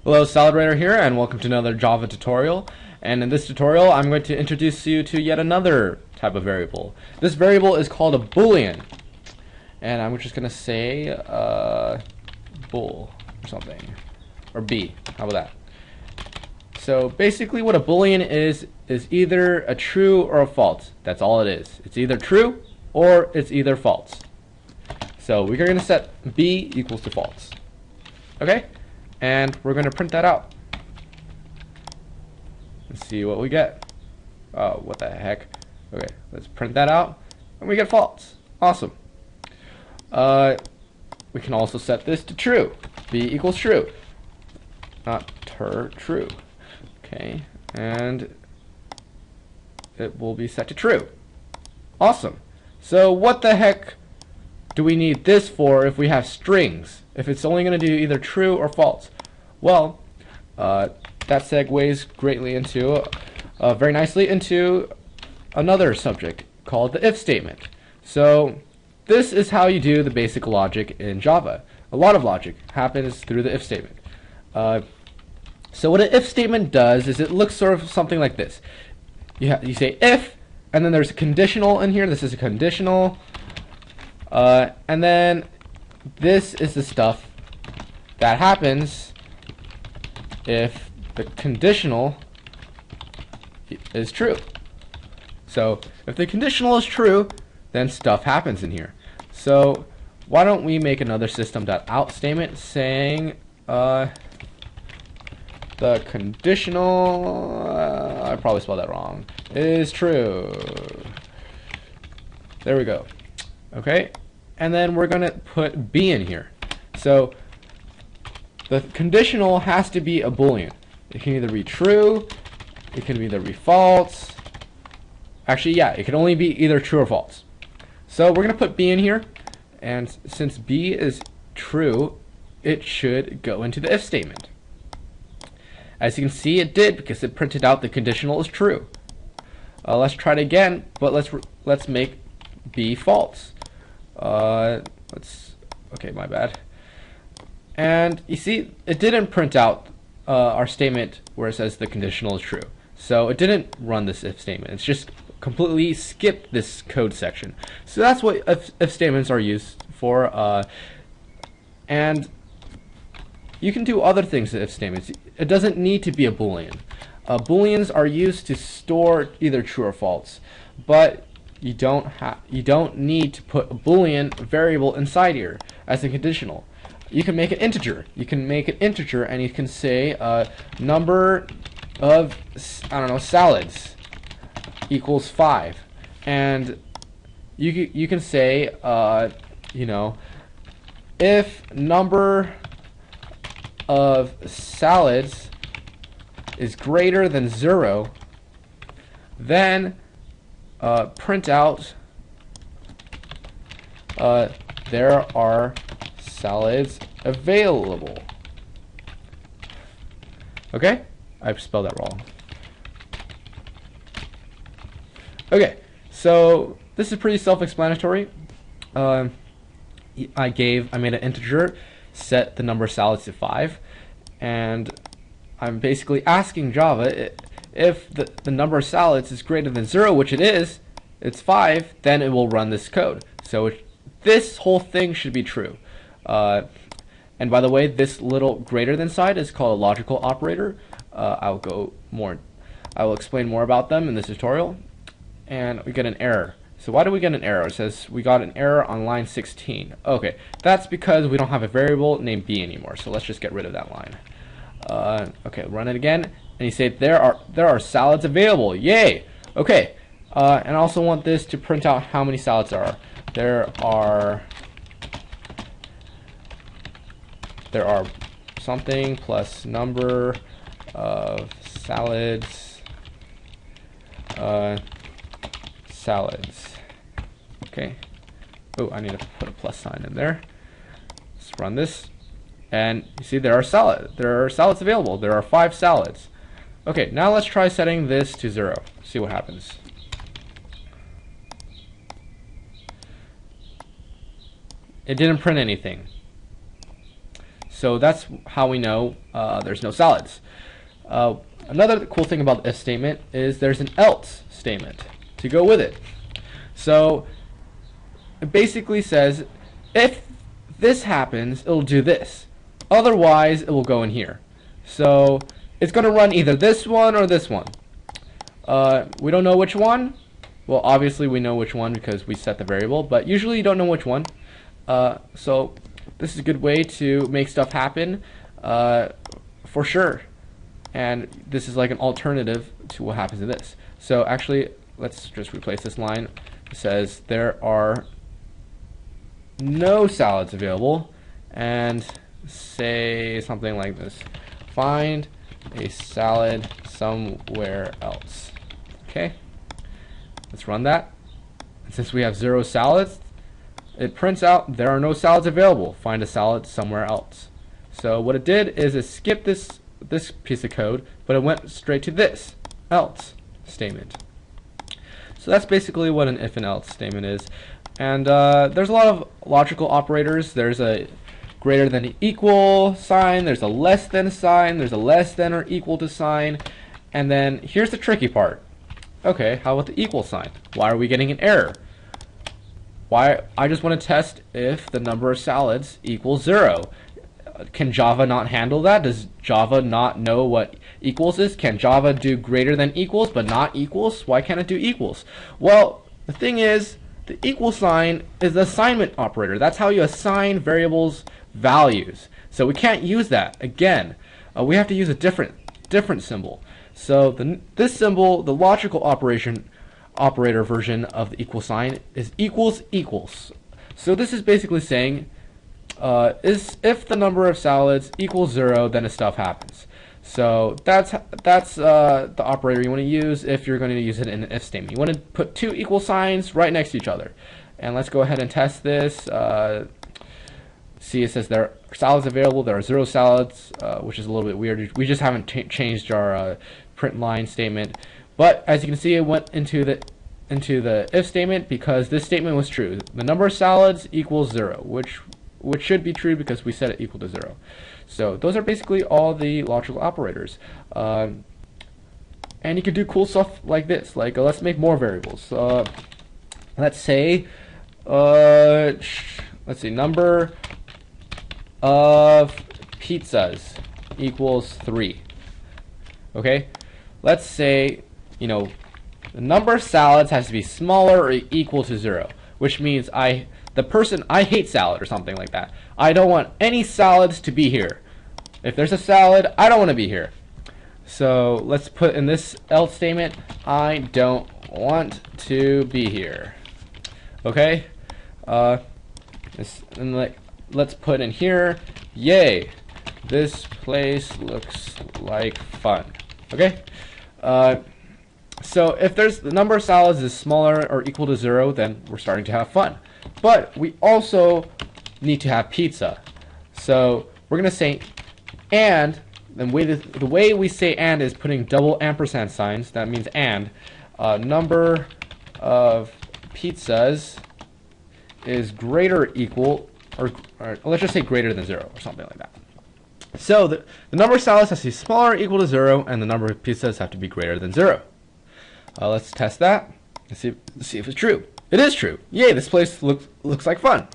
Hello, SaladWriter here, and welcome to another Java tutorial. And in this tutorial, I'm going to introduce you to yet another type of variable. This variable is called a Boolean, and I'm just going to say bool or something, or b. How about that? So basically, what a Boolean is either a true or a false. That's all it is. It's either true or it's either false. So we're going to set b equals to false. Okay? And we're going to print that out. Let's see what we get. Oh, what the heck. Okay, let's print that out. And we get false. Awesome. We can also set this to true. B equals true. Not true. Okay, and it will be set to true. Awesome. So what the heck do we need this for if we have strings? If it's only going to do either true or false? Well, that segues greatly into, very nicely into another subject called the if statement. So this is how you do the basic logic in Java. A lot of logic happens through the if statement. So what an if statement does is it looks sort of something like this. You say if, and then there's a conditional in here. This is a conditional. And then this is the stuff that happens if the conditional is true. So if the conditional is true, then stuff happens in here. So why don't we make another system.out statement saying the conditional, I probably spelled that wrong, is true. There we go. Okay, and then we're going to put b in here. So the conditional has to be a Boolean. It can either be true, it can either be false. Actually, yeah, it can only be either true or false. So we're going to put b in here, and since b is true, it should go into the if statement. As you can see, it did because it printed out the conditional is true. Let's try it again, but let's make b false. Okay, my bad. And you see, it didn't print out our statement where it says the conditional is true. So it didn't run this if statement. It's just completely skipped this code section. So that's what if statements are used for. And you can do other things with if statements. It doesn't need to be a Boolean. Booleans are used to store either true or false, but you don't need to put a Boolean variable inside here as a conditional. You can make an integer. You can make an integer, and you can say number of salads equals 5, and you can say if number of salads is greater than 0, then print out there are salads available. Okay? I've spelled that wrong. Okay, so this is pretty self-explanatory. I made an integer, set the number of salads to 5, and I'm basically asking Java if the number of salads is greater than 0, which it is, it's 5, then it will run this code. So this whole thing should be true. And by the way, this little greater than sign is called a logical operator. I will explain more about them in this tutorial. And we get an error. So why do we get an error? It says we got an error on line 16. Okay, that's because we don't have a variable named b anymore. So let's just get rid of that line. Okay, run it again, and you say there are salads available. Yay! Okay, and I also want this to print out how many salads there are. There are something plus number of salads. Okay. Oh, I need to put a plus sign in there. Let's run this, and you see there are salads available. There are 5 salads. Okay, now let's try setting this to 0. See what happens. It didn't print anything. So that's how we know there's no salads. Another cool thing about the if statement is there's an else statement to go with it. So it basically says if this happens, it'll do this. Otherwise, it will go in here. So it's going to run either this one or this one. We don't know which one. Well, obviously we know which one because we set the variable, but usually you don't know which one. So this is a good way to make stuff happen for sure. And this is like an alternative to what happens in this. So actually, let's just replace this line. It says there are no salads available, and say something like this: find a salad somewhere else. Okay, let's run that. And since we have 0 salads, it prints out there are no salads available. Find a salad somewhere else. So what it did is it skipped this piece of code, but it went straight to this else statement. So that's basically what an if and else statement is. And there's a lot of logical operators. There's a greater than equal sign, there's a less than sign, there's a less than or equal to sign, and then here's the tricky part. Okay, how about the equal sign? Why are we getting an error? Why? I just want to test if the number of salads equals 0. Can Java not handle that? Does Java not know what equals is? Can Java do greater than equals but not equals? Why can't it do equals? Well, the thing is, the equal sign is the assignment operator. That's how you assign variables values. So we can't use that. Again, we have to use a different symbol. So this symbol, the logical operator version of the equal sign, is equals equals. So this is basically saying if the number of salads equals 0, then stuff happens. So that's the operator you want to use if you're going to use it in an if statement. You want to put 2 equal signs right next to each other. And let's go ahead and test this. See, it says there are salads available. There are 0 salads, which is a little bit weird. We just haven't changed our print line statement. But as you can see, it went into the if statement because this statement was true. The number of salads equals 0, which should be true because we set it equal to 0. So those are basically all the logical operators. And you can do cool stuff like this. Like let's make more variables. Let's say, let's see, number of pizzas equals 3. Okay, let's say, you know, the number of salads has to be smaller or equal to 0, which means I hate salad or something like that. I don't want any salads to be here. If there's a salad, I don't want to be here. So let's put in this else statement, I don't want to be here. Okay? Let's put in here, yay, this place looks like fun. Okay? So if the number of salads is smaller or equal to 0, then we're starting to have fun. But we also need to have pizza. So we're going to say and, the way we say and is putting double ampersand signs. That means and. Number of pizzas is greater or equal, or let's just say greater than 0 or something like that. So the number of salads has to be smaller or equal to 0, and the number of pizzas have to be greater than 0. Let's test that and see if it's true. It is true. Yay, this place looks like fun.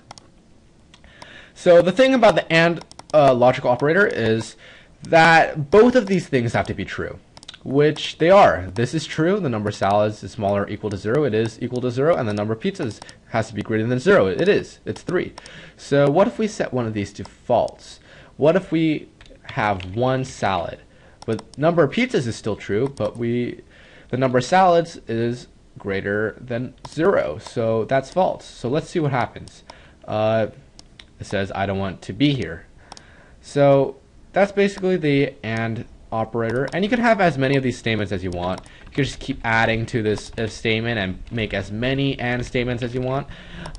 So the thing about the and logical operator is that both of these things have to be true, which they are. This is true. The number of salads is smaller or equal to 0. It is equal to 0. And the number of pizzas has to be greater than 0. It is. It's 3. So what if we set one of these to false? What if we have 1 salad? But number of pizzas is still true, but the number of salads is greater than 0. So that's false. So let's see what happens. It says I don't want to be here. So that's basically the and operator, and you can have as many of these statements as you want. You can just keep adding to this if statement and make as many and statements as you want.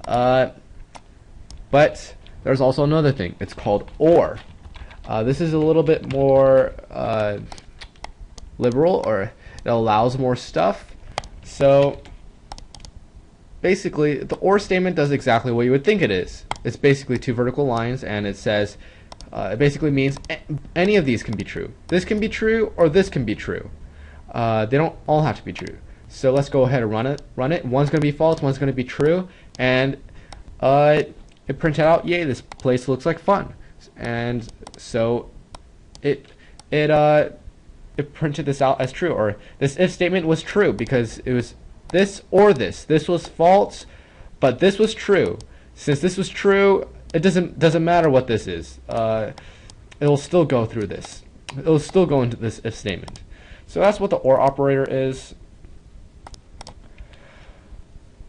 But there's also another thing. It's called or. This is a little bit more liberal, or it allows more stuff. So basically, the or statement does exactly what you would think it is. It's basically 2 vertical lines, and it says It basically means any of these can be true. This can be true, or this can be true. They don't all have to be true. So let's go ahead and run it. One's going to be false, one's going to be true, and it printed out, yay, this place looks like fun. And so it printed this out as true, or this if statement was true because it was this or this. This was false, but this was true. Since this was true, it doesn't matter what this is. It'll still go through this. It'll still go into this if statement. So that's what the OR operator is.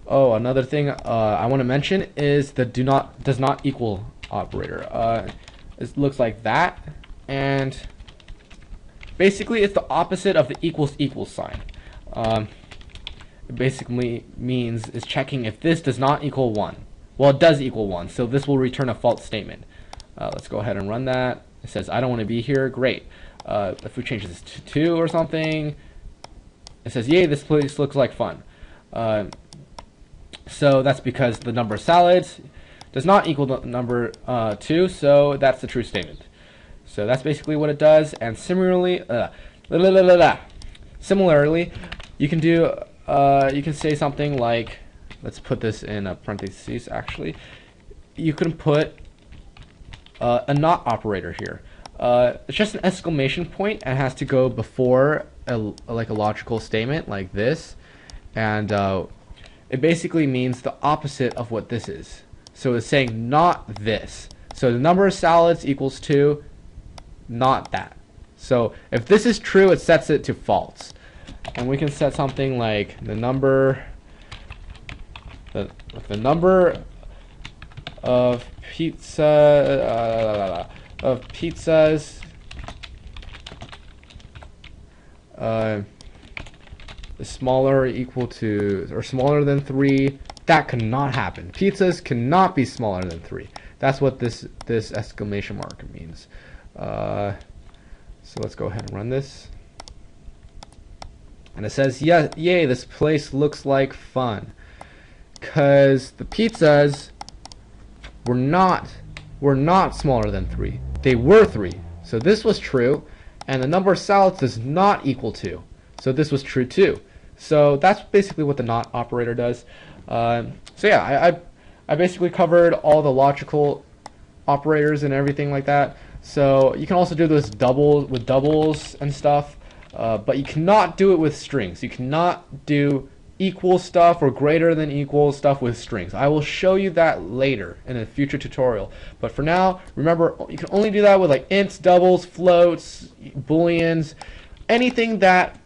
Oh, another thing I want to mention is the does not equal operator. It looks like that, and basically it's the opposite of the equals sign. It basically means is checking if this does not equal 1. Well, it does equal 1, so this will return a false statement. Let's go ahead and run that. It says I don't want to be here. Great. If we change this to 2 or something, it says yay, this place looks like fun. So that's because the number of salads does not equal the number 2, so that's the true statement. So that's basically what it does. And similarly, you can do you can say something like, let's put this in parentheses. Actually, you can put a not operator here. It's just an exclamation point and has to go before a logical statement like this, and it basically means the opposite of what this is. So it's saying not this. So the number of salads equals 2, not that. So if this is true, it sets it to false. And we can set something like the number of pizzas is smaller or equal to or smaller than 3. That cannot happen. Pizzas cannot be smaller than 3. That's what this exclamation mark means. So let's go ahead and run this. And it says, yeah, yay, this place looks like fun. Because the pizzas were not smaller than 3. They were 3. So this was true. And the number of salads does not equal 2. So this was true too. So that's basically what the not operator does. So yeah, I basically covered all the logical operators and everything like that. So you can also do this with doubles and stuff, but you cannot do it with strings. You cannot do equal stuff or greater than equal stuff with strings. I will show you that later in a future tutorial. But for now, remember, you can only do that with like ints, doubles, floats, booleans, anything that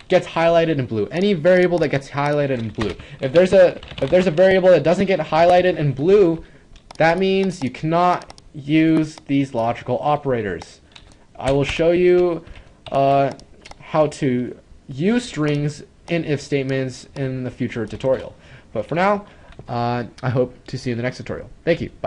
gets highlighted in blue. Any variable that gets highlighted in blue. If there's a variable that doesn't get highlighted in blue, that means you cannot use these logical operators. I will show you how to use strings in if statements in the future tutorial. But for now, I hope to see you in the next tutorial. Thank you. Bye.